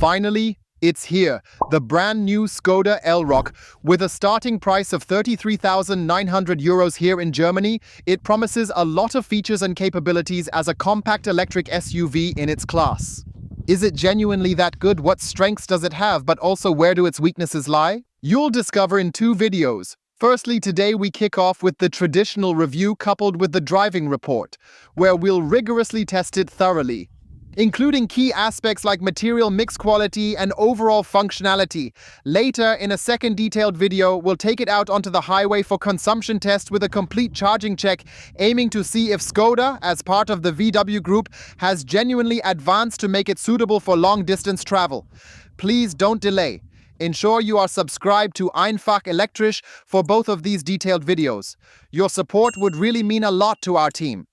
Finally, it's here, the brand new Skoda Elroq. With a starting price of 33,900 euros here in Germany, it promises a lot of features and capabilities as a compact electric SUV in its class. Is it genuinely that good? What strengths does it have, but also where do its weaknesses lie? You'll discover in 2 videos. Firstly, today we kick off with the traditional review coupled with the driving report, where we'll rigorously test it thoroughly, including key aspects like material mix quality and overall functionality. Later, in a second detailed video, we'll take it out onto the highway for consumption test with a complete charging check, aiming to see if Skoda, as part of the VW group, has genuinely advanced to make it suitable for long-distance travel. Please don't delay. Ensure you are subscribed to Einfach Elektrisch for both of these detailed videos. Your support would really mean a lot to our team.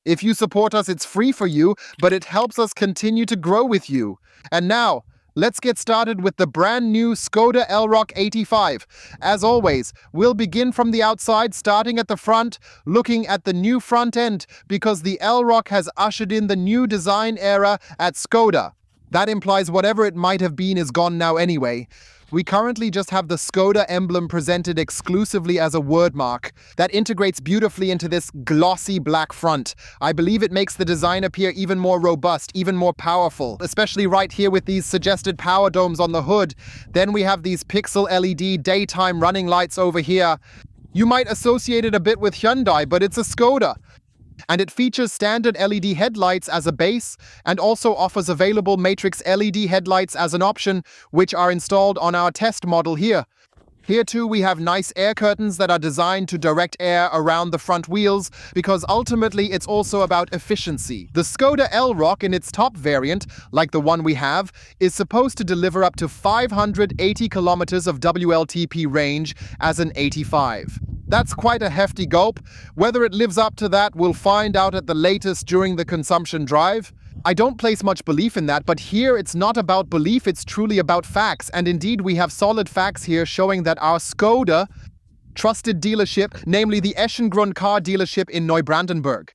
If you support us, it's free for you, but it helps us continue to grow with you. And now, let's get started with the brand new Skoda Elroq 85. As always, we'll begin from the outside, starting at the front, looking at the new front end, because the Elroq has ushered in the new design era at Skoda. That implies whatever it might have been is gone now anyway. We currently just have the Skoda emblem presented exclusively as a word mark that integrates beautifully into this glossy black front. I believe it makes the design appear even more robust, even more powerful, especially right here with these suggested power domes on the hood. Then we have these pixel LED daytime running lights over here. You might associate it a bit with Hyundai, but it's a Skoda. And it features standard LED headlights as a base and also offers available matrix LED headlights as an option, which are installed on our test model here. Here too we have nice air curtains that are designed to direct air around the front wheels, because ultimately it's also about efficiency. The Skoda Elroq in its top variant, like the one we have, is supposed to deliver up to 580 kilometers of WLTP range as an 85. That's quite a hefty gulp. Whether it lives up to that, we'll find out at the latest during the consumption drive. I don't place much belief in that, but here it's not about belief, it's truly about facts. And indeed, we have solid facts here showing that our Skoda trusted dealership, namely the Eschengrund car dealership in Neubrandenburg.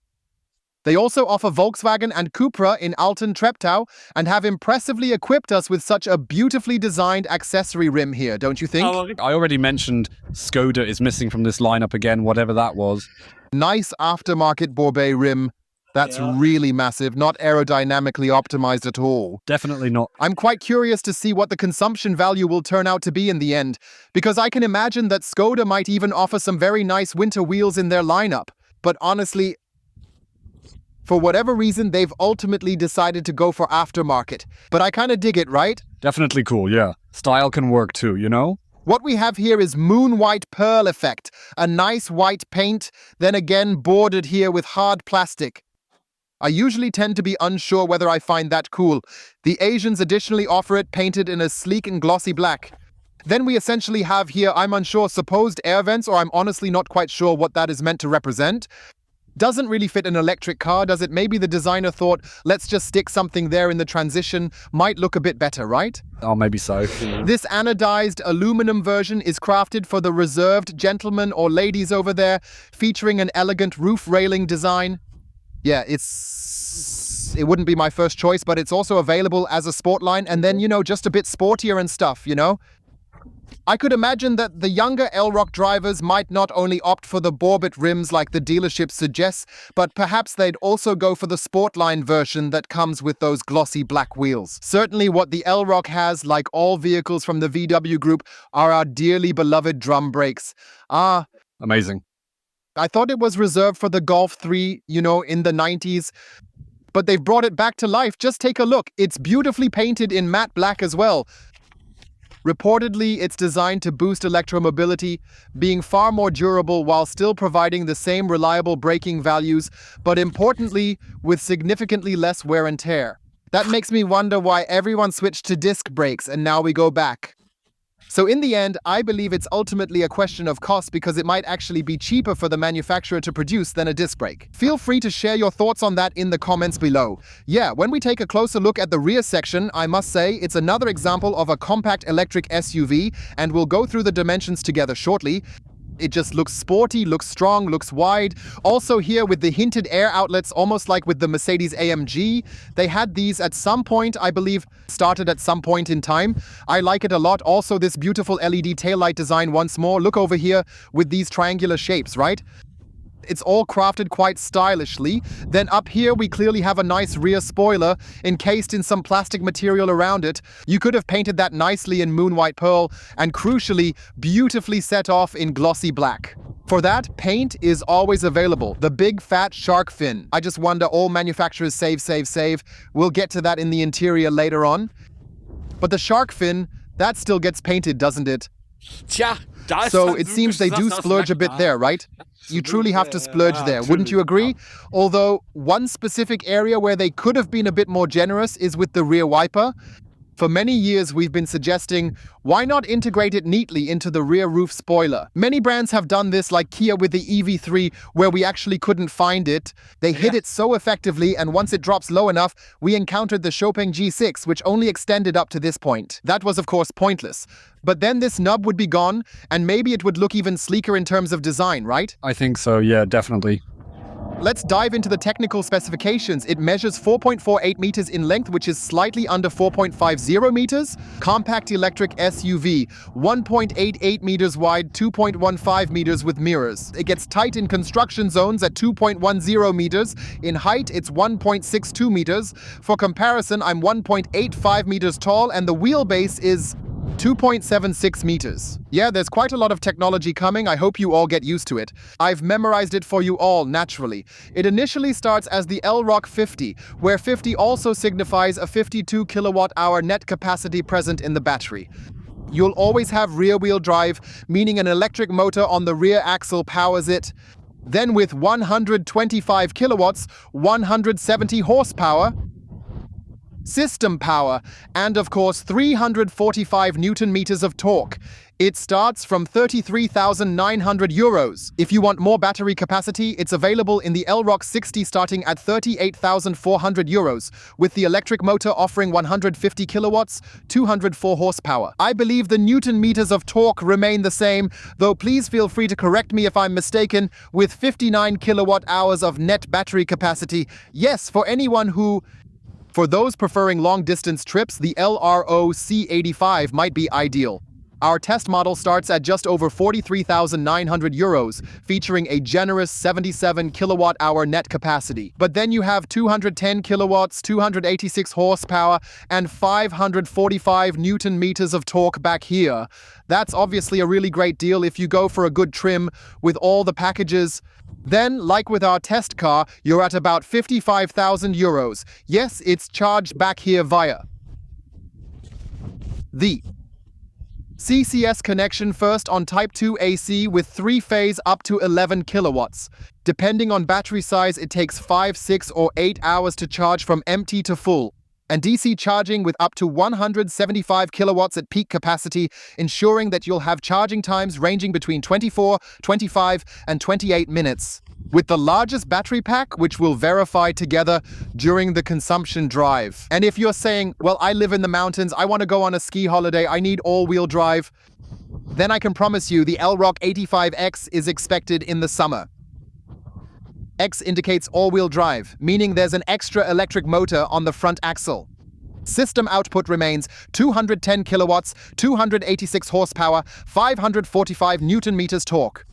They also offer Volkswagen and Cupra in Alten-Treptow and have impressively equipped us with such a beautifully designed accessory rim here, don't you think? I already mentioned Skoda is missing from this lineup again, whatever that was. Nice aftermarket Borbet rim. That's really massive, not aerodynamically optimized at all. Definitely not. I'm quite curious to see what the consumption value will turn out to be in the end, because I can imagine that Skoda might even offer some very nice winter wheels in their lineup. But honestly, for whatever reason, they've ultimately decided to go for aftermarket. But I kind of dig it, right? Definitely cool, yeah. Style can work too, you know? What we have here is moon white pearl effect, a nice white paint, then again bordered here with hard plastic. I usually tend to be unsure whether I find that cool. The Asians additionally offer it painted in a sleek and glossy black. Then we essentially have here, I'm unsure, supposed air vents, or I'm honestly not quite sure what that is meant to represent. Doesn't really fit an electric car, does it? Maybe the designer thought, let's just stick something there in the transition, might look a bit better, right? Oh, maybe so. This anodized aluminum version is crafted for the reserved gentlemen or ladies over there, featuring an elegant roof railing design. Yeah, it wouldn't be my first choice, but it's also available as a sport line, and then, you know, just a bit sportier and stuff, you know? I could imagine that the younger Elroq drivers might not only opt for the Borbet rims like the dealership suggests, but perhaps they'd also go for the Sportline version that comes with those glossy black wheels. Certainly what the Elroq has, like all vehicles from the VW group, are our dearly beloved drum brakes. Amazing. I thought it was reserved for the Golf 3, you know, in the 90s. But they've brought it back to life. Just take a look. It's beautifully painted in matte black as well. Reportedly, it's designed to boost electromobility, being far more durable while still providing the same reliable braking values, but importantly, with significantly less wear and tear. That makes me wonder why everyone switched to disc brakes and now we go back. So in the end, I believe it's ultimately a question of cost, because it might actually be cheaper for the manufacturer to produce than a disc brake. Feel free to share your thoughts on that in the comments below. Yeah, when we take a closer look at the rear section, I must say it's another example of a compact electric SUV, and we'll go through the dimensions together shortly. It just looks sporty, looks strong, looks wide. Also here with the hinted air outlets, almost like with the Mercedes AMG. They had these at some point, I believe, started at some point in time. I like it a lot. Also this beautiful LED taillight design once more. Look over here with these triangular shapes, right? It's all crafted quite stylishly. Then up here we clearly have a nice rear spoiler encased in some plastic material around it. You could have painted that nicely in moon white pearl and crucially beautifully set off in glossy black. For that, paint is always available. The big fat shark fin. I just wonder, all manufacturers save. We'll get to that in the interior later on. But the shark fin, that still gets painted, doesn't it? Tja, da ist So dann it seems they do wirklich splurge a bit there, right? You truly have to splurge there, wouldn't you agree? Although one specific area where they could have been a bit more generous is with the rear wiper. For many years we've been suggesting, why not integrate it neatly into the rear roof spoiler? Many brands have done this, like Kia with the EV3, where we actually couldn't find it. They hid it so effectively, and once it drops low enough, we encountered the Chopin G6, which only extended up to this point. That was of course pointless. But then this nub would be gone, and maybe it would look even sleeker in terms of design, right? I think so, yeah, definitely. Let's dive into the technical specifications. It measures 4.48 meters in length, which is slightly under 4.50 meters. Compact electric SUV, 1.88 meters wide, 2.15 meters with mirrors. It gets tight in construction zones at 2.10 meters. In height, it's 1.62 meters. For comparison, I'm 1.85 meters tall, and the wheelbase is 2.76 meters. Yeah, there's quite a lot of technology coming. I hope you all get used to it. I've memorized it for you all naturally. It initially starts as the Elroq 50, where 50 also signifies a 52 kilowatt-hour net capacity present in the battery. You'll always have rear-wheel drive, meaning an electric motor on the rear axle powers it. Then with 125 kilowatts, 170 horsepower, system power, and of course 345 Newton meters of torque. It starts from 33,900 euros. If you want more battery capacity, it's available in the Elroq 60 starting at 38,400 euros, with the electric motor offering 150 kilowatts, 204 horsepower. I believe the Newton meters of torque remain the same, though please feel free to correct me if I'm mistaken, with 59 kilowatt hours of net battery capacity. Yes, for anyone who... For those preferring long-distance trips, the LRO C85 might be ideal. Our test model starts at just over 43,900 euros, featuring a generous 77 kilowatt-hour net capacity. But then you have 210 kilowatts, 286 horsepower, and 545 Newton meters of torque back here. That's obviously a really great deal if you go for a good trim with all the packages. Then, like with our test car, you're at about 55,000 euros. Yes, it's charged back here via the CCS connection, first on Type 2 AC with 3-phase up to 11 kilowatts. Depending on battery size, it takes 5, 6, or 8 hours to charge from empty to full. And DC charging with up to 175 kilowatts at peak capacity, ensuring that you'll have charging times ranging between 24, 25, and 28 minutes. With the largest battery pack, which we'll verify together during the consumption drive. And if you're saying, well, I live in the mountains, I want to go on a ski holiday, I need all-wheel drive, then I can promise you the Elroq 85X is expected in the summer. X indicates all-wheel drive, meaning there's an extra electric motor on the front axle. System output remains 210 kilowatts, 286 horsepower, 545 Newton meters torque.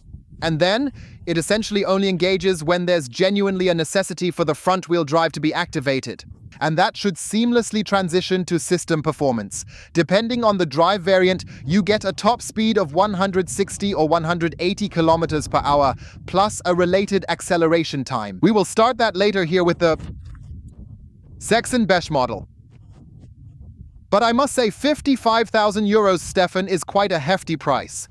And then, it essentially only engages when there's genuinely a necessity for the front-wheel drive to be activated. And that should seamlessly transition to system performance. Depending on the drive variant, you get a top speed of 160 or 180 kilometers per hour, plus a related acceleration time. We will start that later here with the Saxon Besh model. But I must say 55,000 euros, Stefan, is quite a hefty price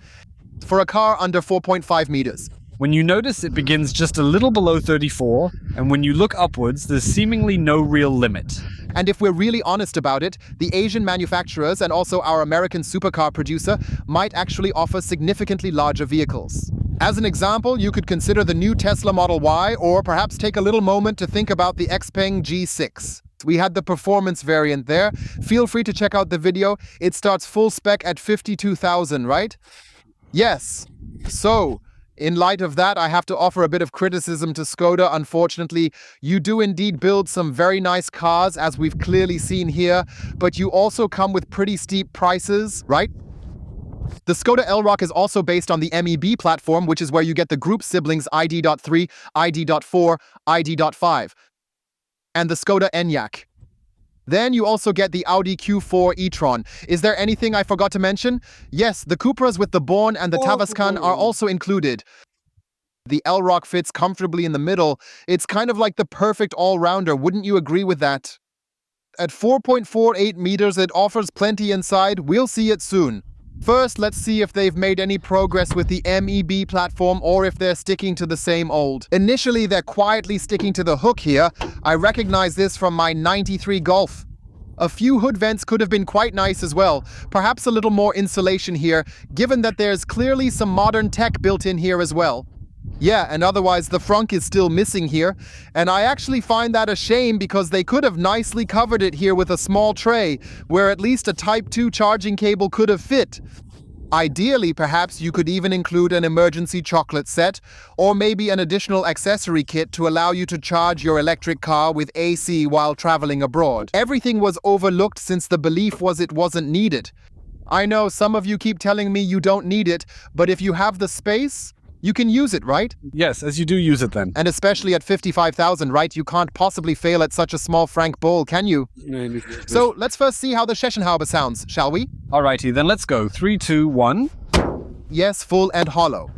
for a car under 4.5 meters. When you notice it begins just a little below 34, and when you look upwards, there's seemingly no real limit. And if we're really honest about it, the Asian manufacturers and also our American supercar producer might actually offer significantly larger vehicles. As an example, you could consider the new Tesla Model Y, or perhaps take a little moment to think about the Xpeng G6. We had the performance variant there. Feel free to check out the video. It starts full spec at 52,000, right? Yes. So, in light of that, I have to offer a bit of criticism to Skoda. Unfortunately, you do indeed build some very nice cars, as we've clearly seen here, but you also come with pretty steep prices, right? The Skoda Elroq is also based on the MEB platform, which is where you get the group siblings ID.3, ID.4, ID.5, and the Skoda Enyaq. Then you also get the Audi Q4 e-tron. Is there anything I forgot to mention? Yes, the Cupras with the Born and the Tavascan are also included. The Elroq fits comfortably in the middle. It's kind of like the perfect all-rounder, wouldn't you agree with that? At 4.48 meters, it offers plenty inside. We'll see it soon. First, let's see if they've made any progress with the MEB platform or if they're sticking to the same old. Initially, they're quietly sticking to the hook here. I recognize this from my 93 Golf. A few hood vents could have been quite nice as well. Perhaps a little more insulation here, given that there's clearly some modern tech built in here as well. Yeah, and otherwise the frunk is still missing here, and I actually find that a shame because they could have nicely covered it here with a small tray, where at least a Type 2 charging cable could have fit. Ideally, perhaps you could even include an emergency chocolate set, or maybe an additional accessory kit to allow you to charge your electric car with AC while traveling abroad. Everything was overlooked since the belief was it wasn't needed. I know some of you keep telling me you don't need it, but if you have the space, you can use it, right? Yes, as you do use it then. And especially at 55,000, right? You can't possibly fail at such a small Frank Bowl, can you? So let's first see how the Scheschenhaube sounds, shall we? Alrighty, then let's go. 3, 2, 1. Yes, full and hollow.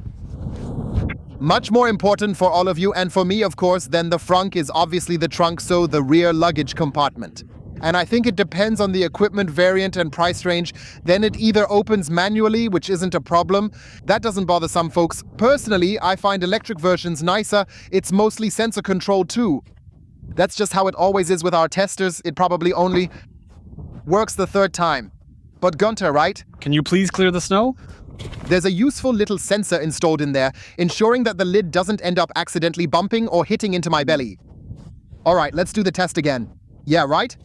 Much more important for all of you, and for me, of course, than the frunk is obviously the trunk, so the rear luggage compartment. And I think it depends on the equipment variant and price range. Then it either opens manually, which isn't a problem. That doesn't bother some folks. Personally, I find electric versions nicer. It's mostly sensor controlled too. That's just how it always is with our testers. It probably only works the third time. But Gunter, right? Can you please clear the snow? There's a useful little sensor installed in there, ensuring that the lid doesn't end up accidentally bumping or hitting into my belly. All right, let's do the test again. Yeah, right?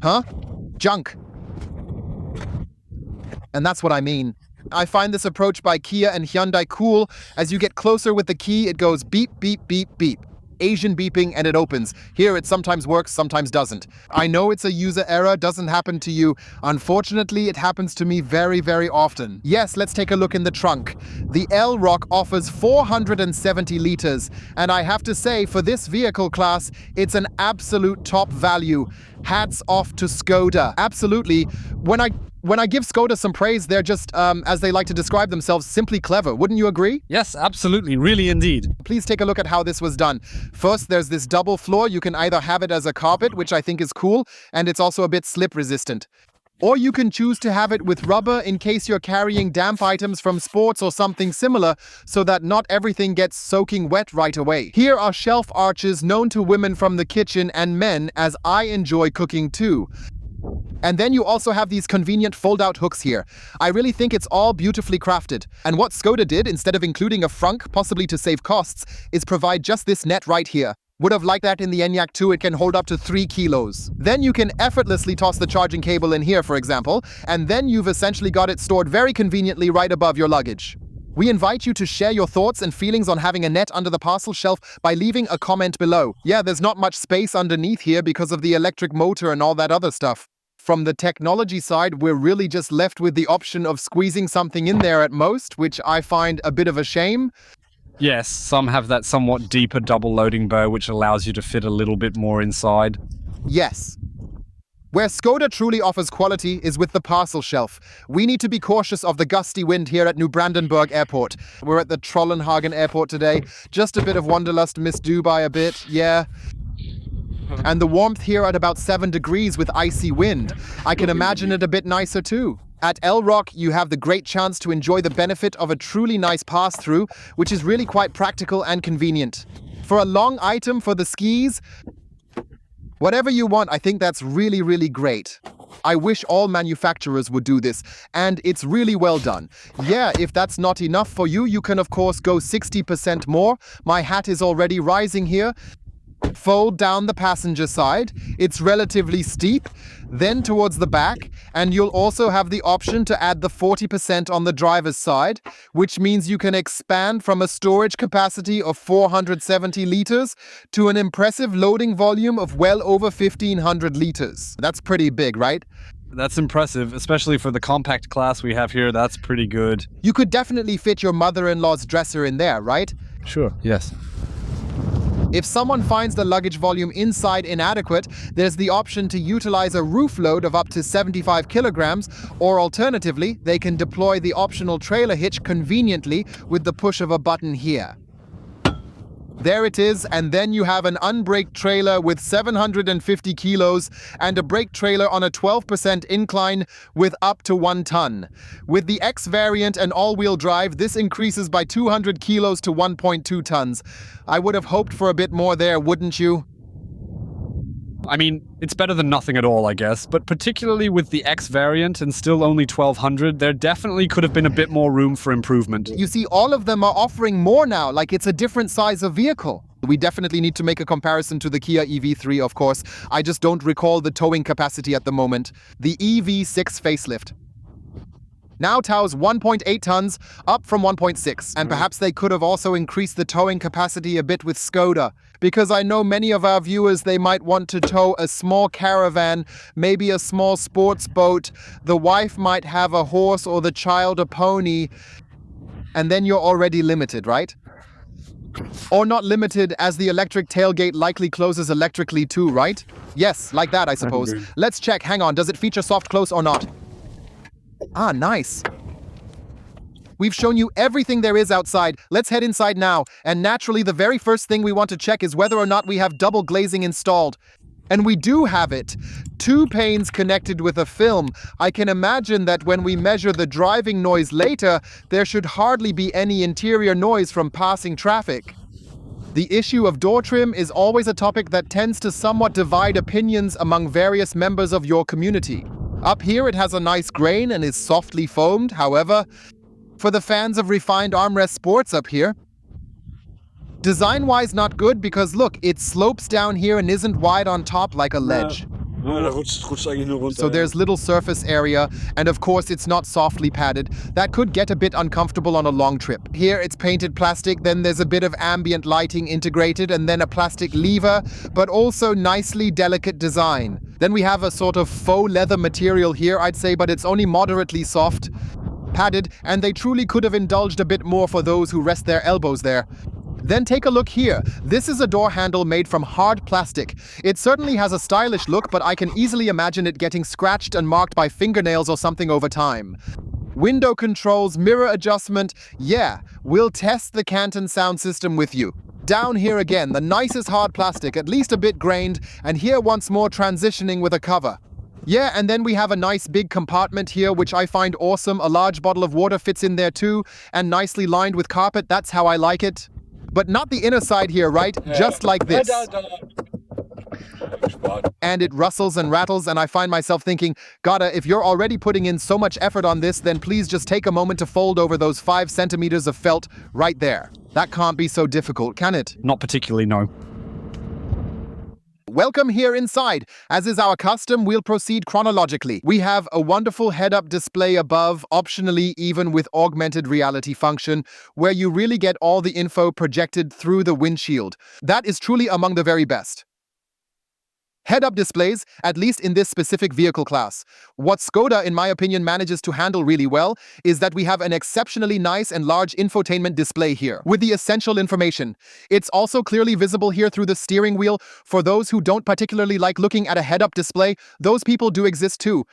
Huh? Junk. And that's what I mean. I find this approach by Kia and Hyundai cool. As you get closer with the key, it goes beep, beep, beep, beep. Asian beeping, and it opens. Here it sometimes works, sometimes doesn't. I know it's a user error, doesn't happen to you. Unfortunately, it happens to me very, very often. Yes, let's take a look in the trunk. The Elroq offers 470 liters, and I have to say, for this vehicle class, it's an absolute top value. Hats off to Skoda. Absolutely. When I give Skoda some praise, they're just, as they like to describe themselves, simply clever. Wouldn't you agree? Yes, absolutely. Really indeed. Please take a look at how this was done. First, there's this double floor. You can either have it as a carpet, which I think is cool, and it's also a bit slip resistant. Or you can choose to have it with rubber in case you're carrying damp items from sports or something similar, so that not everything gets soaking wet right away. Here are shelf arches known to women from the kitchen and men, as I enjoy cooking too. And then you also have these convenient fold-out hooks here. I really think it's all beautifully crafted. And what Skoda did, instead of including a frunk, possibly to save costs, is provide just this net right here. Would have liked that in the Enyaq too. It can hold up to 3 kilos. Then you can effortlessly toss the charging cable in here, for example, and then you've essentially got it stored very conveniently right above your luggage. We invite you to share your thoughts and feelings on having a net under the parcel shelf by leaving a comment below. Yeah, there's not much space underneath here because of the electric motor and all that other stuff. From the technology side, we're really just left with the option of squeezing something in there at most, which I find a bit of a shame. Yes, some have that somewhat deeper double loading bow, which allows you to fit a little bit more inside. Yes. Where Skoda truly offers quality is with the parcel shelf. We need to be cautious of the gusty wind here at New Brandenburg Airport. We're at the Trollenhagen Airport today. Just a bit of wanderlust misdue by a bit, yeah. And the warmth here at about 7 degrees with icy wind. I can imagine it a bit nicer too. At Elroq, you have the great chance to enjoy the benefit of a truly nice pass-through, which is really quite practical and convenient. For a long item for the skis, whatever you want, I think that's really, really great. I wish all manufacturers would do this, and it's really well done. Yeah, if that's not enough for you, you can of course go 60% more. My hat is already rising here. Fold down the passenger side. It's relatively steep, then towards the back, and you'll also have the option to add the 40% on the driver's side, which means you can expand from a storage capacity of 470 liters to an impressive loading volume of well over 1,500 liters. That's pretty big, right? That's impressive, especially for the compact class we have here. That's pretty good. You could definitely fit your mother-in-law's dresser in there, right? Sure, yes. If someone finds the luggage volume inside inadequate, there's the option to utilize a roof load of up to 75 kilograms, or alternatively, they can deploy the optional trailer hitch conveniently with the push of a button here. There it is, and then you have an unbraked trailer with 750 kilos and a brake trailer on a 12% incline with up to 1 ton. With the X variant and all-wheel drive, this increases by 200 kilos to 1.2 tons. I would have hoped for a bit more there, wouldn't you? I mean, it's better than nothing at all, I guess, but particularly with the X variant and still only 1,200, there definitely could have been a bit more room for improvement. You see, all of them are offering more now, like it's a different size of vehicle. We definitely need to make a comparison to the Kia EV3, of course. I just don't recall the towing capacity at the moment. The EV6 facelift now tows 1.8 tons, up from 1.6. And perhaps they could have also increased the towing capacity a bit with Skoda, because I know many of our viewers, they might want to tow a small caravan, maybe a small sports boat. The wife might have a horse or the child a pony, and then you're already limited, right? Or not limited, as the electric tailgate likely closes electrically too, right? Yes, like that, I suppose. Let's check. Hang on, does it feature soft close or not? Ah, nice. We've shown you everything there is outside. Let's head inside now. And naturally, the very first thing we want to check is whether or not we have double glazing installed. And we do have it. 2 panes connected with a film. I can imagine that when we measure the driving noise later, there should hardly be any interior noise from passing traffic. The issue of door trim is always a topic that tends to somewhat divide opinions among various members of your community. Up here it has a nice grain and is softly foamed, however, for the fans of refined armrest sports up here. Design-wise not good because look, it slopes down here and isn't wide on top like a ledge. So there's little surface area, and of course it's not softly padded. That could get a bit uncomfortable on a long trip. Here it's painted plastic, then there's a bit of ambient lighting integrated, and then a plastic lever, but also nicely delicate design. Then we have a sort of faux leather material here, I'd say, but it's only moderately soft, padded, and they truly could have indulged a bit more for those who rest their elbows there. Then take a look here. This is a door handle made from hard plastic. It certainly has a stylish look, but I can easily imagine it getting scratched and marked by fingernails or something over time. Window controls, mirror adjustment. Yeah, we'll test the Canton sound system with you. Down here again, the nicest hard plastic, at least a bit grained, and here once more transitioning with a cover. Yeah, and then we have a nice big compartment here, which I find awesome. A large bottle of water fits in there too, and nicely lined with carpet. That's how I like it. But not the inner side here, right? Just like this. And it rustles and rattles, and I find myself thinking, Gotta, if you're already putting in so much effort on this, then please just take a moment to fold over those 5 centimeters of felt right there. That can't be so difficult, can it? Not particularly, no. Welcome here inside. As is our custom, we'll proceed chronologically. We have a wonderful head-up display above, optionally even with augmented reality function, where you really get all the info projected through the windshield. That is truly among the very best. Head-up displays, at least in this specific vehicle class. What Skoda, in my opinion, manages to handle really well is that we have an exceptionally nice and large infotainment display here, with the essential information. It's also clearly visible here through the steering wheel. For those who don't particularly like looking at a head-up display, those people do exist too.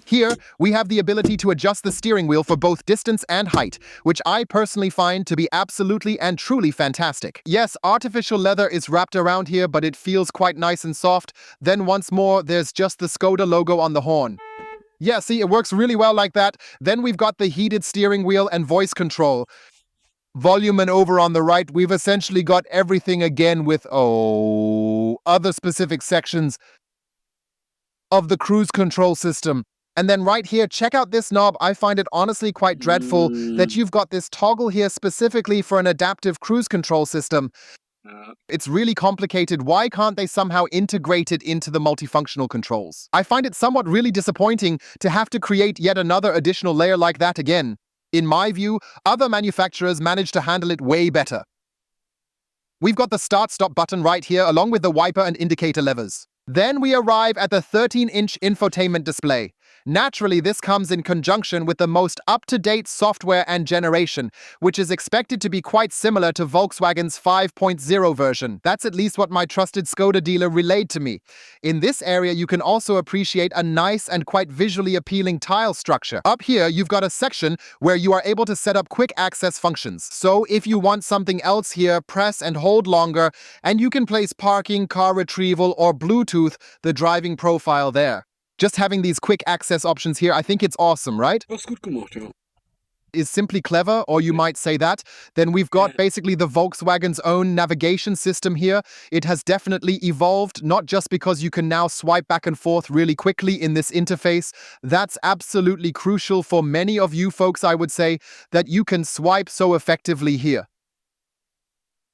Here, we have the ability to adjust the steering wheel for both distance and height, which I personally find to be absolutely and truly fantastic. Yes, artificial leather is wrapped around here, but it feels quite nice and soft. Then once more, there's just the Skoda logo on the horn. Yeah, see, it works really well like that. Then we've got the heated steering wheel and voice control. Volume and over on the right, we've essentially got everything again with, other specific sections of the cruise control system. And then right here, check out this knob. I find it honestly quite dreadful that you've got this toggle here specifically for an adaptive cruise control system. It's really complicated. Why can't they somehow integrate it into the multifunctional controls? I find it somewhat really disappointing to have to create yet another additional layer like that again. In my view, other manufacturers manage to handle it way better. We've got the start-stop button right here, along with the wiper and indicator levers. Then we arrive at the 13-inch infotainment display. Naturally, this comes in conjunction with the most up-to-date software and generation, which is expected to be quite similar to Volkswagen's 5.0 version. That's at least what my trusted Skoda dealer relayed to me. In this area, you can also appreciate a nice and quite visually appealing tile structure. Up here, you've got a section where you are able to set up quick access functions. So if you want something else here, press and hold longer, and you can place parking, car retrieval, or Bluetooth, the driving profile there. Just having these quick access options here, I think it's awesome, right? Das ist gut gemacht, ja. Is simply clever, or you might say that. Then we've got basically the Volkswagen's own navigation system here. It has definitely evolved, not just because you can now swipe back and forth really quickly in this interface. That's absolutely crucial for many of you folks, I would say, that you can swipe so effectively here.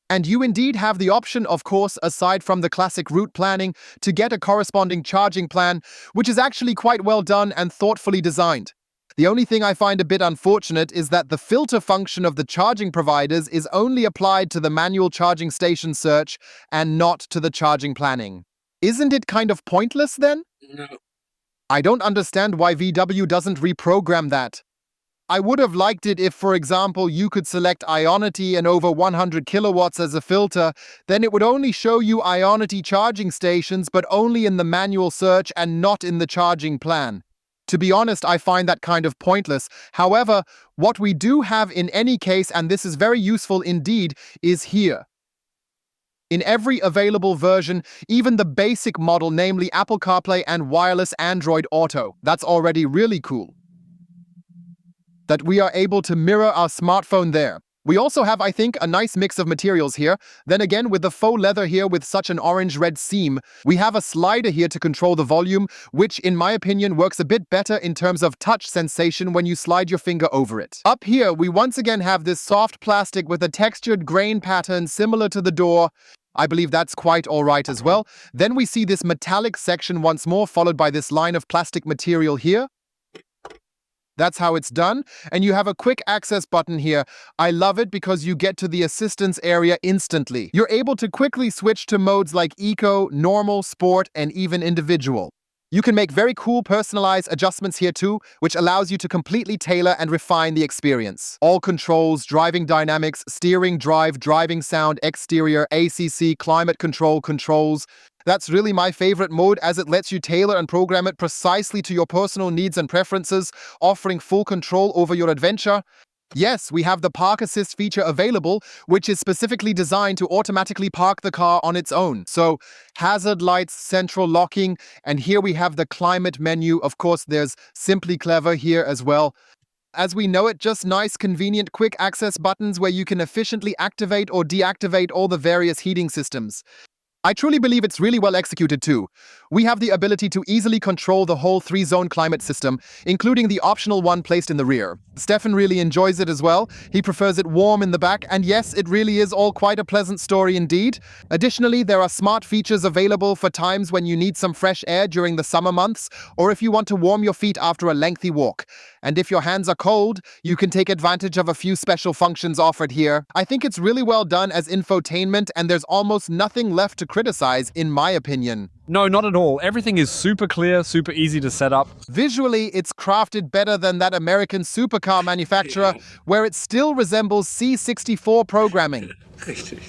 And you indeed have the option, of course, aside from the classic route planning, to get a corresponding charging plan, which is actually quite well done and thoughtfully designed. The only thing I find a bit unfortunate is that the filter function of the charging providers is only applied to the manual charging station search and not to the charging planning. Isn't it kind of pointless then? No. I don't understand why VW doesn't reprogram that. I would have liked it if, for example, you could select Ionity and over 100 kilowatts as a filter, then it would only show you Ionity charging stations, but only in the manual search and not in the charging plan. To be honest, I find that kind of pointless. However, what we do have in any case, and this is very useful indeed, is here. In every available version, even the basic model, namely Apple CarPlay and wireless Android Auto, that's already really cool. That we are able to mirror our smartphone there. We also have, I think, a nice mix of materials here. Then again, with the faux leather here with such an orange-red seam, we have a slider here to control the volume, which, in my opinion, works a bit better in terms of touch sensation when you slide your finger over it. Up here, we once again have this soft plastic with a textured grain pattern similar to the door. I believe that's quite alright as well. Then we see this metallic section once more, followed by this line of plastic material here. That's how it's done. And you have a quick access button here. I love it because you get to the assistance area instantly. You're able to quickly switch to modes like Eco, Normal, Sport, and even Individual. You can make very cool personalized adjustments here too, which allows you to completely tailor and refine the experience. All controls, driving dynamics, steering, drive, driving sound, exterior, ACC, climate control, controls. That's really my favorite mode as it lets you tailor and program it precisely to your personal needs and preferences, offering full control over your adventure. Yes, we have the park assist feature available, which is specifically designed to automatically park the car on its own. So, hazard lights, central locking, and here we have the climate menu. Of course, there's Simply Clever here as well. As we know it, just nice, convenient, quick access buttons where you can efficiently activate or deactivate all the various heating systems. I truly believe it's really well executed too. We have the ability to easily control the whole 3-zone climate system, including the optional one placed in the rear. Stefan really enjoys it as well. He prefers it warm in the back, and yes, it really is all quite a pleasant story indeed. Additionally, there are smart features available for times when you need some fresh air during the summer months, or if you want to warm your feet after a lengthy walk. And if your hands are cold, you can take advantage of a few special functions offered here. I think it's really well done as infotainment, and there's almost nothing left to criticize, in my opinion. No, not at all. Everything is super clear, super easy to set up. Visually, it's crafted better than that American supercar manufacturer, where it still resembles C64 programming. Richtig.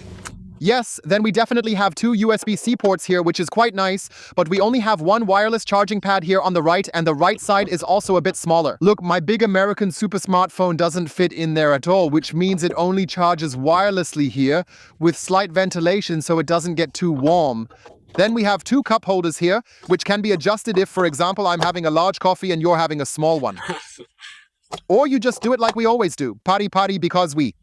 Yes, then we definitely have 2 USB-C ports here, which is quite nice, but we only have one wireless charging pad here on the right, and the right side is also a bit smaller. Look, my big American super smartphone doesn't fit in there at all, which means it only charges wirelessly here, with slight ventilation so it doesn't get too warm. Then we have 2 cup holders here, which can be adjusted if, for example, I'm having a large coffee and you're having a small one. Or you just do it like we always do, party because we.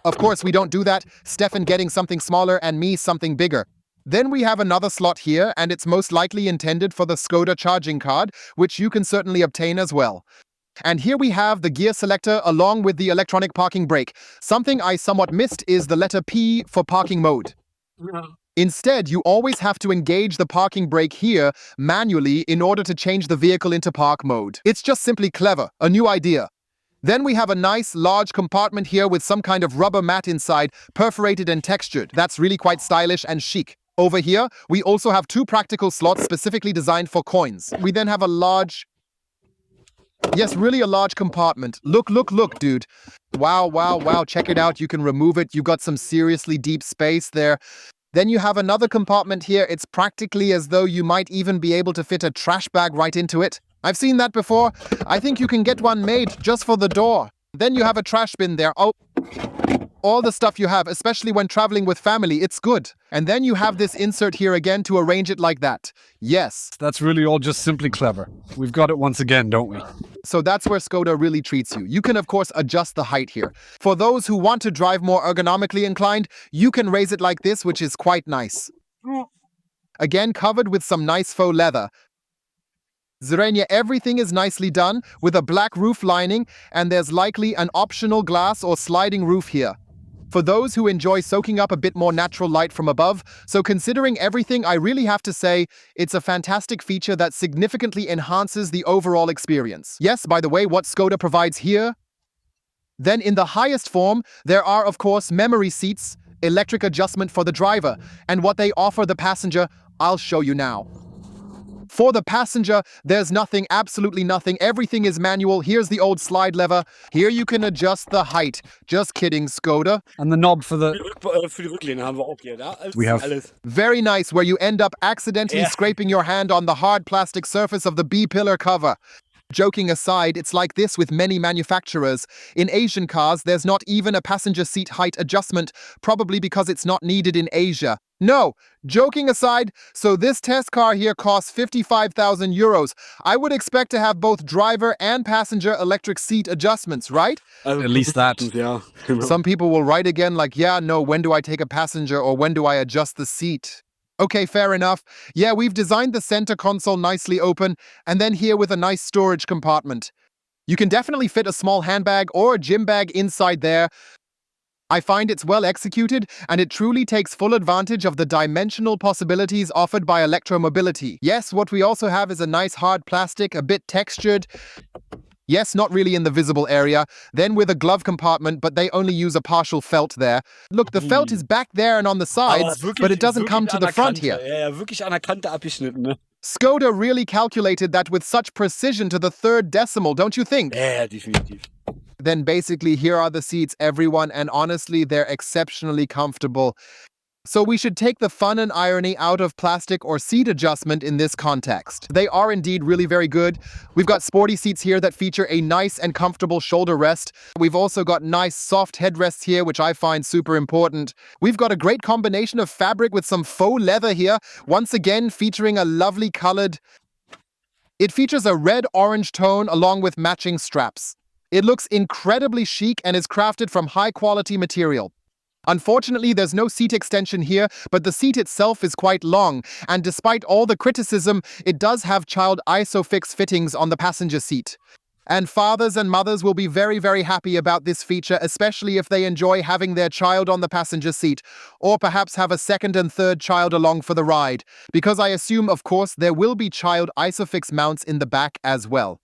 Of course, we don't do that, Stefan getting something smaller and me something bigger. Then we have another slot here, and it's most likely intended for the Skoda charging card, which you can certainly obtain as well. And here we have the gear selector along with the electronic parking brake. Something I somewhat missed is the letter P for parking mode. Instead, you always have to engage the parking brake here manually in order to change the vehicle into park mode. It's just simply clever, a new idea. Then we have a nice large compartment here with some kind of rubber mat inside, perforated and textured. That's really quite stylish and chic. Over here, we also have two practical slots specifically designed for coins. We then have a large... Yes, really a large compartment. Look, dude. Wow, check it out. You can remove it. You got some seriously deep space there. Then you have another compartment here. It's practically as though you might even be able to fit a trash bag right into it. I've seen that before. I think you can get one made just for the door. Then you have a trash bin there. Oh, all the stuff you have, especially when traveling with family, it's good. And then you have this insert here again to arrange it like that. Yes. That's really all just simply clever. We've got it once again, don't we? So that's where Skoda really treats you. You can, of course, adjust the height here. For those who want to drive more ergonomically inclined, you can raise it like this, which is quite nice. Again, covered with some nice faux leather. Zrenia, everything is nicely done with a black roof lining, and there's likely an optional glass or sliding roof here. For those who enjoy soaking up a bit more natural light from above, so considering everything, I really have to say, it's a fantastic feature that significantly enhances the overall experience. Yes, by the way, what Skoda provides here. Then in the highest form, there are of course memory seats, electric adjustment for the driver, and what they offer the passenger, I'll show you now. For the passenger, there's nothing, absolutely nothing. Everything is manual. Here's the old slide lever. Here you can adjust the height. Just kidding, Skoda. And the knob for the... Für die Rücklehne haben wir auch hier, da? We have... Alles. Very nice, where you end up accidentally scraping your hand on the hard plastic surface of the B-pillar cover. Joking aside, it's like this with many manufacturers. In Asian cars, there's not even a passenger seat height adjustment, probably because it's not needed in Asia. No, joking aside, so this test car here costs 55,000 euros. I would expect to have both driver and passenger electric seat adjustments, right? At least that. Ja, genau. Some people will write again like, yeah, no, when do I take a passenger or when do I adjust the seat? Okay, fair enough. Yeah, we've designed the center console nicely open, and then here with a nice storage compartment. You can definitely fit a small handbag or a gym bag inside there. I find it's well executed, and it truly takes full advantage of the dimensional possibilities offered by electromobility. Yes, what we also have is a nice hard plastic, a bit textured. Yes, not really in the visible area. Then with a glove compartment, but they only use a partial felt there. Look, the felt is back there and on the sides, but it doesn't come to the front here. Ja, wirklich an der Kante abgeschnitten, ne? Skoda really calculated that with such precision to the third decimal, don't you think? Ja, definitiv. Then basically here are the seats, everyone, and honestly, they're exceptionally comfortable. So we should take the fun and irony out of plastic or seat adjustment in this context. They are indeed really very good. We've got sporty seats here that feature a nice and comfortable shoulder rest. We've also got nice soft headrests here, which I find super important. We've got a great combination of fabric with some faux leather here, once again featuring a lovely colored... It features a red-orange tone along with matching straps. It looks incredibly chic and is crafted from high-quality material. Unfortunately, there's no seat extension here, but the seat itself is quite long, and despite all the criticism, it does have child ISOFIX fittings on the passenger seat. And fathers and mothers will be very, very happy about this feature, especially if they enjoy having their child on the passenger seat, or perhaps have a second and third child along for the ride, because I assume, of course, there will be child ISOFIX mounts in the back as well.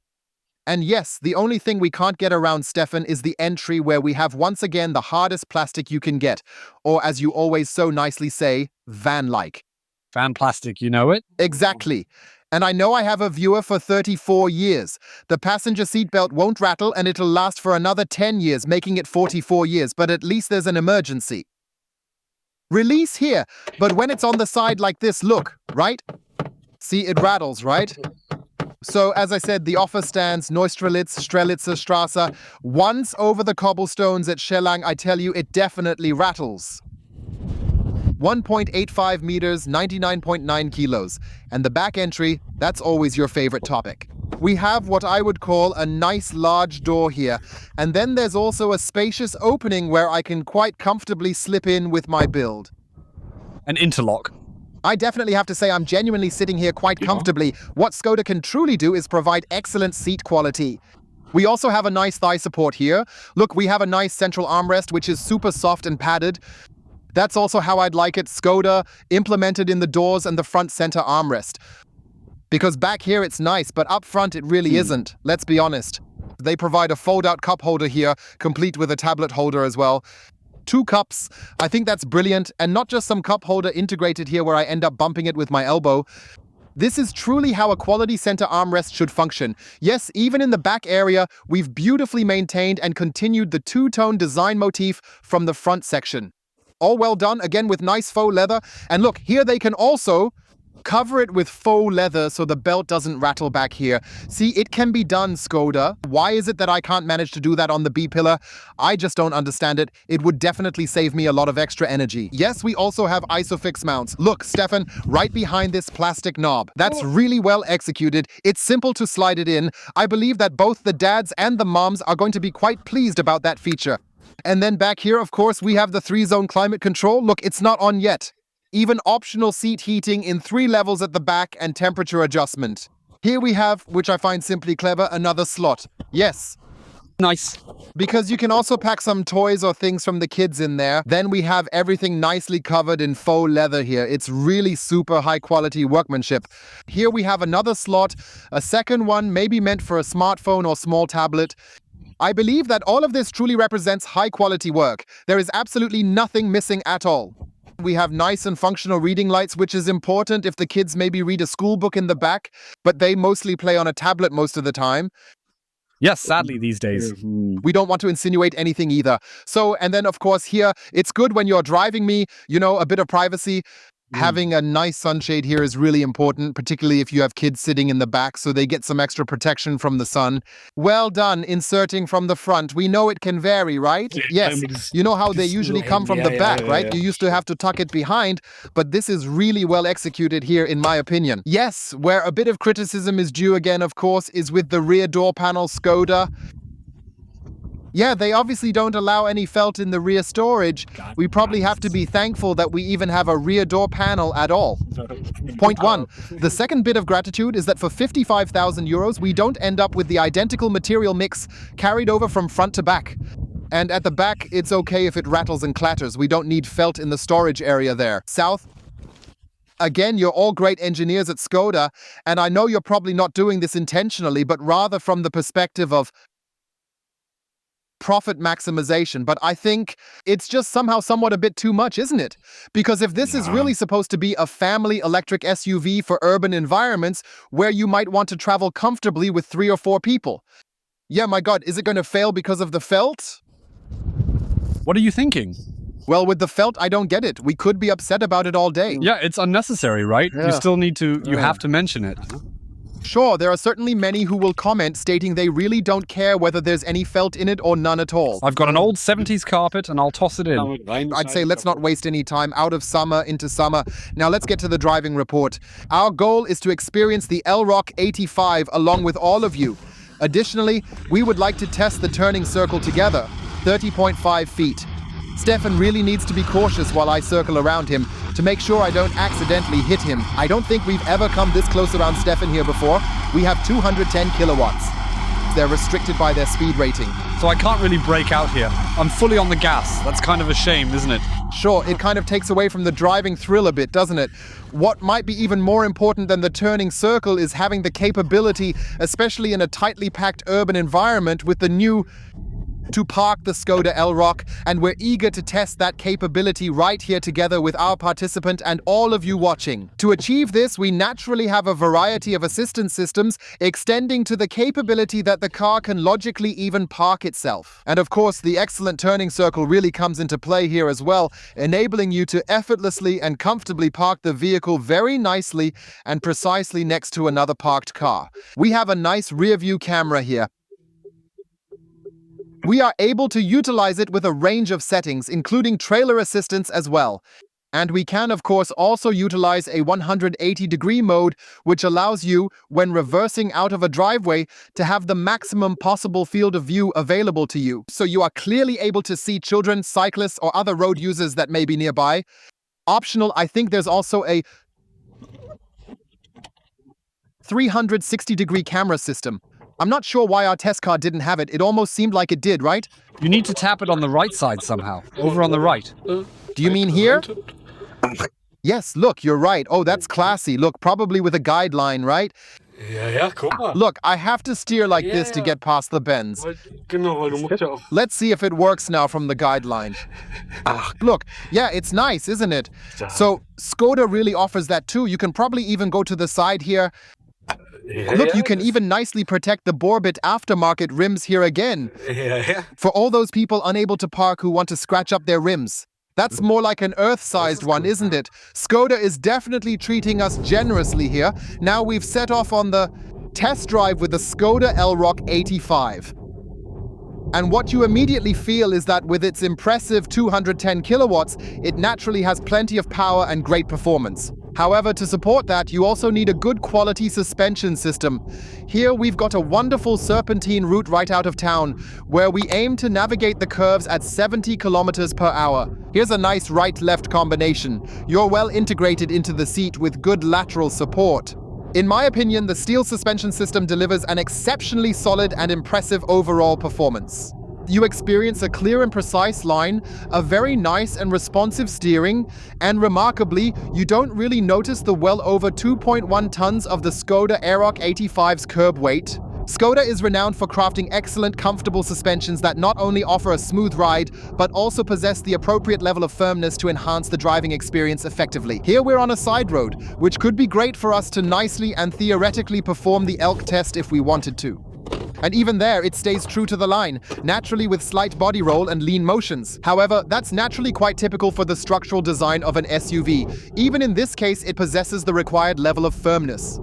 And yes, the only thing we can't get around, Stefan, is the entry where we have once again the hardest plastic you can get, or as you always so nicely say, van-like. Fan plastic, you know it? Exactly. And I know I have a viewer for 34 years. The passenger seatbelt won't rattle and it'll last for another 10 years, making it 44 years, but at least there's an emergency. Release here, but when it's on the side like this, look, right? See, it rattles, right? So, as I said, the offer stands Neustrelitz, Strelitzer Straße. Once over the cobblestones at Schellang, I tell you, it definitely rattles. 1.85 meters, 99.9 kilos. And the back entry, that's always your favorite topic. We have what I would call a nice large door here. And then there's also a spacious opening where I can quite comfortably slip in with my build. An interlock. I definitely have to say I'm genuinely sitting here quite comfortably. What Skoda can truly do is provide excellent seat quality. We also have a nice thigh support here. Look, we have a nice central armrest, which is super soft and padded. That's also how I'd like it, Skoda, implemented in the doors and the front center armrest. Because back here it's nice, but up front it really isn't, let's be honest. They provide a fold-out cup holder here, complete with a tablet holder as well. 2 cups, I think that's brilliant, and not just some cup holder integrated here where I end up bumping it with my elbow. This is truly how a quality center armrest should function. Yes, even in the back area, we've beautifully maintained and continued the two-tone design motif from the front section. All well done, again with nice faux leather. And look, here they can also cover it with faux leather so the belt doesn't rattle back here. See, it can be done, Skoda. Why is it that I can't manage to do that on the B-pillar? I just don't understand it. It would definitely save me a lot of extra energy. Yes, we also have ISOFIX mounts. Look, Stefan, right behind this plastic knob. That's really well executed. It's simple to slide it in. I believe that both the dads and the moms are going to be quite pleased about that feature. And then back here, of course, we have the 3-zone climate control. Look, it's not on yet. Even optional seat heating in 3 levels at the back and temperature adjustment. Here we have, which I find simply clever, another slot. Yes. Nice. Because you can also pack some toys or things from the kids in there. Then we have everything nicely covered in faux leather here. It's really super high quality workmanship. Here we have another slot, a second one maybe meant for a smartphone or small tablet. I believe that all of this truly represents high quality work. There is absolutely nothing missing at all. We have nice and functional reading lights, which is important if the kids maybe read a school book in the back, but they mostly play on a tablet most of the time. Yes, sadly these days. We don't want to insinuate anything either. So, and then of course here, it's good when you're driving me, you know, a bit of privacy. Having a nice sunshade here is really important, particularly if you have kids sitting in the back, so they get some extra protection from the sun. Well done, inserting from the front. We know it can vary, right? Yes, you know how they usually come from the back, right? You used to have to tuck it behind, but this is really well executed here, in my opinion. Yes, where a bit of criticism is due again, of course, is with the rear door panel Skoda. Yeah, they obviously don't allow any felt in the rear storage. We probably have to be thankful that we even have a rear door panel at all. Point 1. The second bit of gratitude is that for 55,000 euros, we don't end up with the identical material mix carried over from front to back. And at the back, it's okay if it rattles and clatters. We don't need felt in the storage area there. South. Again, you're all great engineers at Skoda, and I know you're probably not doing this intentionally, but rather from the perspective of profit maximization, but I think it's just somehow somewhat a bit too much, isn't it? Because if this is really supposed to be a family electric SUV for urban environments where you might want to travel comfortably with 3 or 4 people. Yeah, my God, is it going to fail because of the felt? What are you thinking? Well, with the felt, I don't get it. We could be upset about it all day. Yeah, it's unnecessary, right? You still need to, you have to mention it. Sure, there are certainly many who will comment stating they really don't care whether there's any felt in it or none at all. I've got an old 70s carpet and I'll toss it in. I'd say let's not waste any time out of summer into summer. Now let's get to the driving report. Our goal is to experience the Elroq 85 along with all of you. Additionally, we would like to test the turning circle together, 30.5 feet. Stefan really needs to be cautious while I circle around him to make sure I don't accidentally hit him. I don't think we've ever come this close around Stefan here before. We have 210 kilowatts. They're restricted by their speed rating. So I can't really brake out here. I'm fully on the gas. That's kind of a shame, isn't it? Sure, it kind of takes away from the driving thrill a bit, doesn't it? What might be even more important than the turning circle is having the capability, especially in a tightly packed urban environment with the new to park the Skoda Elroq, and we're eager to test that capability right here together with our participant and all of you watching. To achieve this, we naturally have a variety of assistance systems extending to the capability that the car can logically even park itself. And of course, the excellent turning circle really comes into play here as well, enabling you to effortlessly and comfortably park the vehicle very nicely and precisely next to another parked car. We have a nice rear view camera here. We are able to utilize it with a range of settings, including trailer assistance as well. And we can, of course, also utilize a 180-degree mode, which allows you, when reversing out of a driveway, to have the maximum possible field of view available to you. So you are clearly able to see children, cyclists, or other road users that may be nearby. Optional, I think there's also a 360-degree camera system. I'm not sure why our test car didn't have it. It almost seemed like it did, right? You need to tap it on the right side somehow. Over on the right. Do you mean here? Yes, look, you're right. Oh, that's classy. Look, probably with a guideline, right? Ja, guck mal. Look, I have to steer like this to Yeah. get past the bends. Genau, weil du musst ja auch. Let's see if it works now from the guideline. Look, yeah, it's nice, isn't it? So, Skoda really offers that too. You can probably even go to the side here. Ja, Look, ja, you can das- even nicely protect the Borbit aftermarket rims here again. Ja. For all those people unable to park who want to scratch up their rims. That's more like an Earth-sized one, isn't it? Skoda is definitely treating us generously here. Now we've set off on the test drive with the Skoda Elroq 85. And what you immediately feel is that with its impressive 210 kilowatts, it naturally has plenty of power and great performance. However, to support that, you also need a good quality suspension system. Here we've got a wonderful serpentine route right out of town, where we aim to navigate the curves at 70 kilometers per hour. Here's a nice right-left combination. You're well integrated into the seat with good lateral support. In my opinion, the steel suspension system delivers an exceptionally solid and impressive overall performance. You experience a clear and precise line, a very nice and responsive steering, and remarkably, you don't really notice the well over 2.1 tons of the Skoda Elroq 85's curb weight. Skoda is renowned for crafting excellent, comfortable suspensions that not only offer a smooth ride, but also possess the appropriate level of firmness to enhance the driving experience effectively. Here we're on a side road, which could be great for us to nicely and theoretically perform the Elk test if we wanted to. And even there, it stays true to the line, naturally with slight body roll and lean motions. However, that's naturally quite typical for the structural design of an SUV. Even in this case, it possesses the required level of firmness.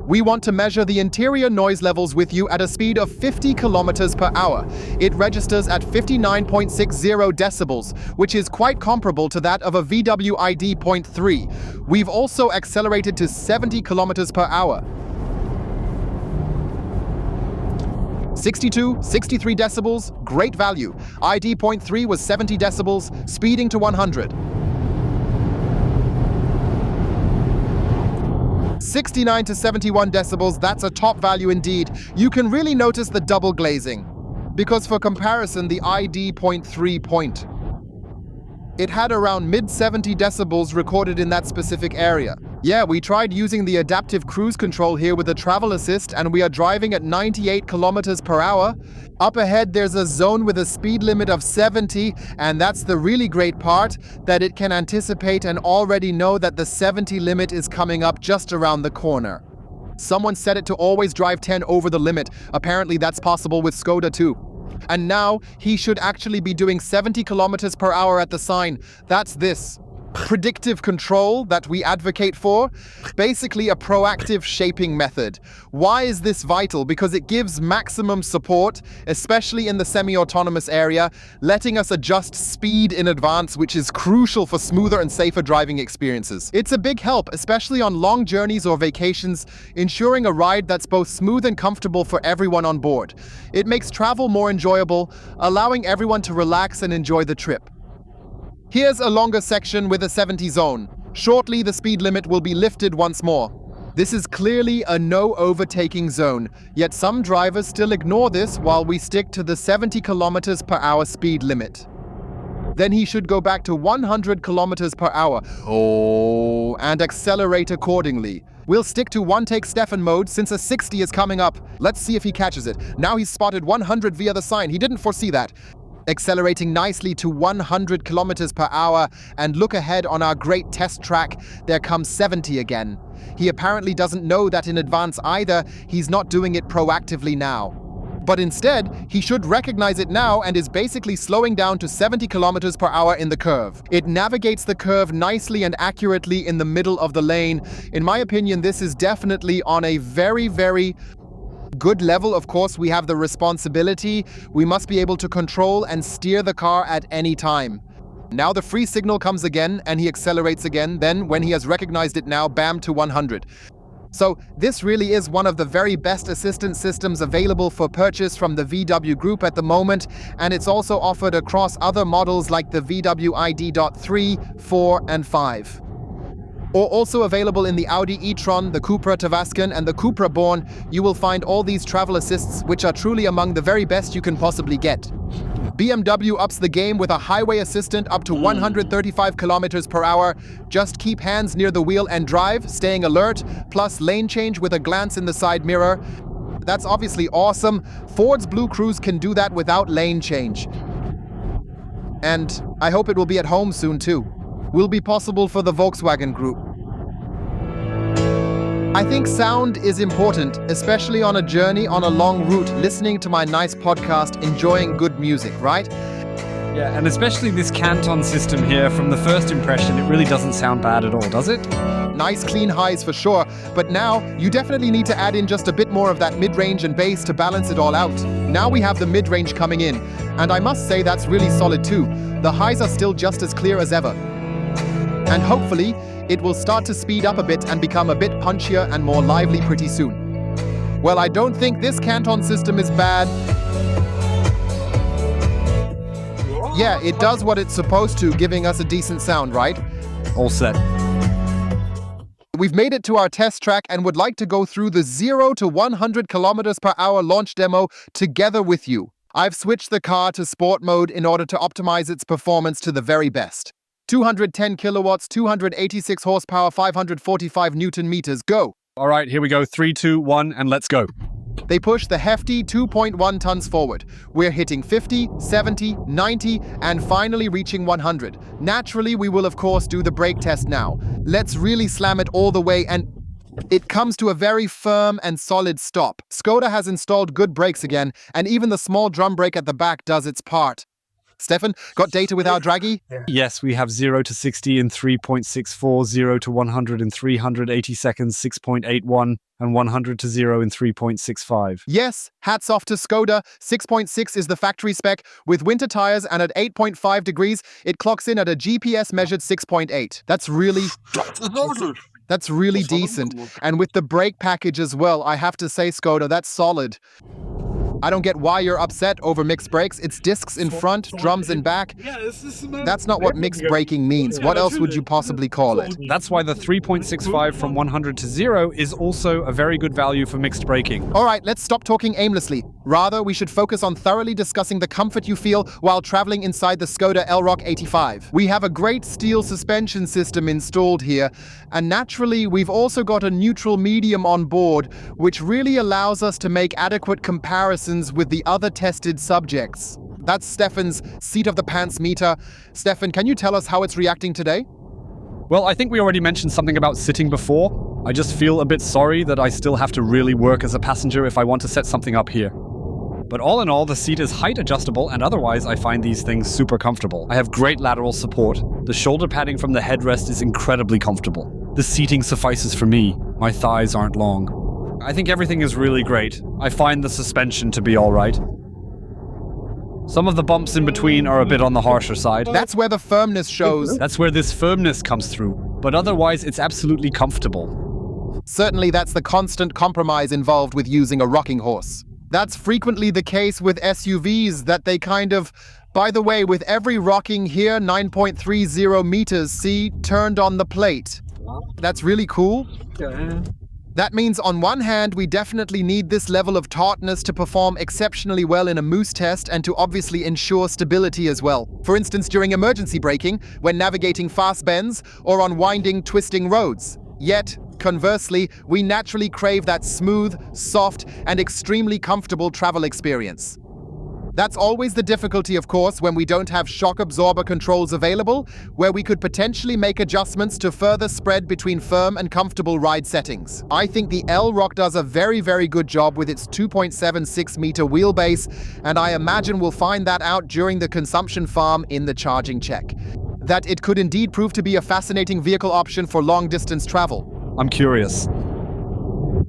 We want to measure the interior noise levels with you at a speed of 50 kilometers per hour. It registers at 59.60 decibels, which is quite comparable to that of a VW ID. 3. We've also accelerated to 70 kilometers per hour. 62, 63 decibels, great value. ID. 3 was 70 decibels, speeding to 100. 69 to 71 decibels, that's a top value indeed. You can really notice the double glazing. Because for comparison, the ID. 3 point. It had around mid-70 decibels recorded in that specific area. Yeah, we tried using the adaptive cruise control here with the travel assist, and we are driving at 98 kilometers per hour. Up ahead, there's a zone with a speed limit of 70, and that's the really great part, that it can anticipate and already know that the 70 limit is coming up just around the corner. Someone set it to always drive 10 over the limit. Apparently that's possible with Skoda too. And now, he should actually be doing 70 kilometers per hour at the sign. That's this. Predictive control that we advocate for, basically a proactive shaping method. Why is this vital? Because it gives maximum support, especially in the semi-autonomous area, letting us adjust speed in advance, which is crucial for smoother and safer driving experiences. It's a big help, especially on long journeys or vacations, ensuring a ride that's both smooth and comfortable for everyone on board. It makes travel more enjoyable, allowing everyone to relax and enjoy the trip. Here's a longer section with a 70 zone. Shortly, the speed limit will be lifted once more. This is clearly a no overtaking zone, yet some drivers still ignore this while we stick to the 70 kilometers per hour speed limit. Then he should go back to 100 kilometers per hour. Oh, and accelerate accordingly. We'll stick to one-take Stefan mode since a 60 is coming up. Let's see if he catches it. Now he's spotted 100 via the sign. He didn't foresee that. Accelerating nicely to 100 kilometers per hour, and look ahead on our great test track, there comes 70 again. He apparently doesn't know that in advance either. He's not doing it proactively now. But instead, he should recognize it now and is basically slowing down to 70 kilometers per hour in the curve. It navigates the curve nicely and accurately in the middle of the lane. In my opinion, this is definitely on a very good level. Of course, we have the responsibility. We must be able to control and steer the car at any time. Now the free signal comes again and he accelerates again. Then when he has recognized it now, bam, to 100. So this really is one of the very best assistance systems available for purchase from the VW Group at the moment, and it's also offered across other models like the VW ID. 3, 4, and 5. Or also available in the Audi e-tron, the Cupra Tavascan, and the Cupra Born, you will find all these travel assists, which are truly among the very best you can possibly get. BMW ups the game with a highway assistant up to 135 kilometers per hour. Just keep hands near the wheel and drive, staying alert, plus lane change with a glance in the side mirror. That's obviously awesome. Ford's Blue Cruise can do that without lane change. And I hope it will be at home soon too. Will be possible for the Volkswagen Group. I think sound is important, especially on a journey on a long route, listening to my nice podcast, enjoying good music, right? Yeah, and especially this Canton system here, from the first impression, it really doesn't sound bad at all, does it? Nice clean highs for sure, but now you definitely need to add in just a bit more of that mid-range and bass to balance it all out. Now we have the mid-range coming in, and I must say that's really solid too. The highs are still just as clear as ever. And hopefully, it will start to speed up a bit and become a bit punchier and more lively pretty soon. Well, I don't think this Canton system is bad. Yeah, it does what it's supposed to, giving us a decent sound, right? All set. We've made it to our test track and would like to go through the 0 to 100 kilometers per hour launch demo together with you. I've switched the car to sport mode in order to optimize its performance to the very best. 210 kilowatts, 286 horsepower, 545 Newton meters. Go! All right, here we go. 3, 2, 1, and let's go. They push the hefty 2.1 tons forward. We're hitting 50, 70, 90, and finally reaching 100. Naturally, we will of course do the brake test now. Let's really slam it all the way, and it comes to a very firm and solid stop. Skoda has installed good brakes again, and even the small drum brake at the back does its part. Stefan, got data with our Draghi? Yes, we have 0 to 60 in 3.64, 0 to 100 in 380 seconds, 6.81, and 100 to 0 in 3.65. Yes, hats off to Skoda. 6.6 is the factory spec. With winter tires and at 8.5 degrees, it clocks in at a GPS measured 6.8. That's really decent. And with the brake package as well, I have to say, Skoda, that's solid. I don't get why you're upset over mixed brakes. It's discs in front, drums in back. That's not what mixed braking means. What else would you possibly call it? That's why the 3.65 from 100 to 0 is also a very good value for mixed braking. All right, let's stop talking aimlessly. Rather, we should focus on thoroughly discussing the comfort you feel while traveling inside the Skoda Elroq 85. We have a great steel suspension system installed here, and naturally, we've also got a neutral medium on board, which really allows us to make adequate comparisons with the other tested subjects. That's Stefan's seat of the pants meter. Stefan, can you tell us how it's reacting today? Well, I think we already mentioned something about sitting before. I just feel a bit sorry that I still have to really work as a passenger if I want to set something up here. But all in all, the seat is height adjustable, and otherwise I find these things super comfortable. I have great lateral support. The shoulder padding from the headrest is incredibly comfortable. The seating suffices for me. My thighs aren't long. I think everything is really great. I find the suspension to be alright. Some of the bumps in between are a bit on the harsher side. That's where the firmness shows. That's where this firmness comes through. But otherwise, it's absolutely comfortable. Certainly, that's the constant compromise involved with using a rocking horse. That's frequently the case with SUVs, that they kind of... By the way, with every rocking here, 9.30 meters, see, turned on the plate. That's really cool. That means on one hand, we definitely need this level of tautness to perform exceptionally well in a moose test and to obviously ensure stability as well. For instance, during emergency braking, when navigating fast bends, or on winding, twisting roads. Yet, conversely, we naturally crave that smooth, soft, and extremely comfortable travel experience. That's always the difficulty, of course, when we don't have shock absorber controls available, where we could potentially make adjustments to further spread between firm and comfortable ride settings. I think the Elroq does a very, very good job with its 2.76 meter wheelbase, and I imagine we'll find that out during the consumption farm in the charging check. That it could indeed prove to be a fascinating vehicle option for long-distance travel. I'm curious.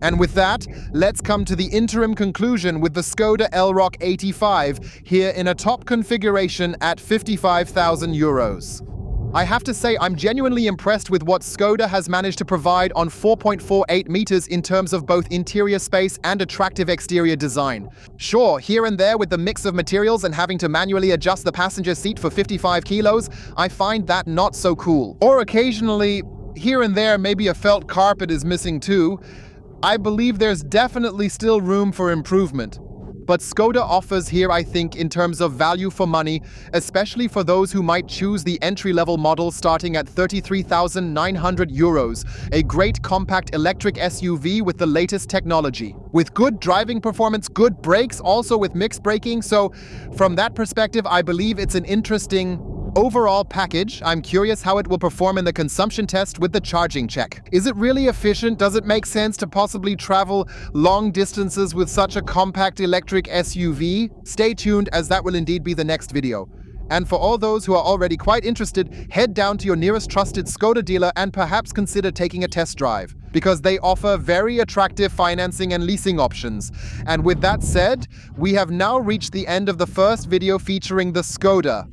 And with that, let's come to the interim conclusion with the Skoda Elroq 85 here in a top configuration at 55,000 euros. I have to say I'm genuinely impressed with what Skoda has managed to provide on 4.48 meters in terms of both interior space and attractive exterior design. Sure, here and there with the mix of materials and having to manually adjust the passenger seat for 55 kilos, I find that not so cool. Or occasionally, here and there maybe a felt carpet is missing too. I believe there's definitely still room for improvement. But Skoda offers here, I think, in terms of value for money, especially for those who might choose the entry-level model starting at 33,900 euros, a great compact electric SUV with the latest technology. With good driving performance, good brakes, also with mixed braking, so from that perspective, I believe it's an interesting overall package. I'm curious how it will perform in the consumption test with the charging check. Is it really efficient? Does it make sense to possibly travel long distances with such a compact electric SUV? Stay tuned, as that will indeed be the next video. And for all those who are already quite interested, head down to your nearest trusted Skoda dealer and perhaps consider taking a test drive, because they offer very attractive financing and leasing options. And with that said, we have now reached the end of the first video featuring the Skoda.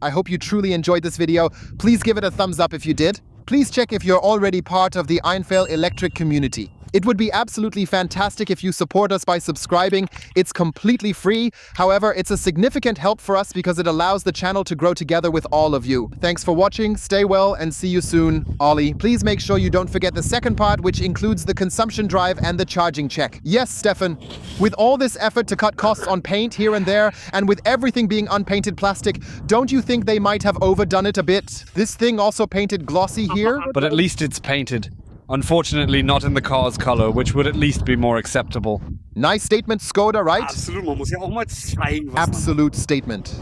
I hope you truly enjoyed this video. Please give it a thumbs up if you did. Please check if you're already part of the Einfach electric community. It would be absolutely fantastic if you support us by subscribing. It's completely free. However, it's a significant help for us because it allows the channel to grow together with all of you. Thanks for watching, stay well, and see you soon. Ollie, please make sure you don't forget the second part, which includes the consumption drive and the charging check. Yes, Stefan, with all this effort to cut costs on paint here and there, and with everything being unpainted plastic, don't you think they might have overdone it a bit? This thing also painted glossy here? But at least it's painted. Unfortunately, not in the car's color, which would at least be more acceptable. Nice statement, Skoda, right? Absolut, man muss ja auch mal zeigen, was man Absolute statement.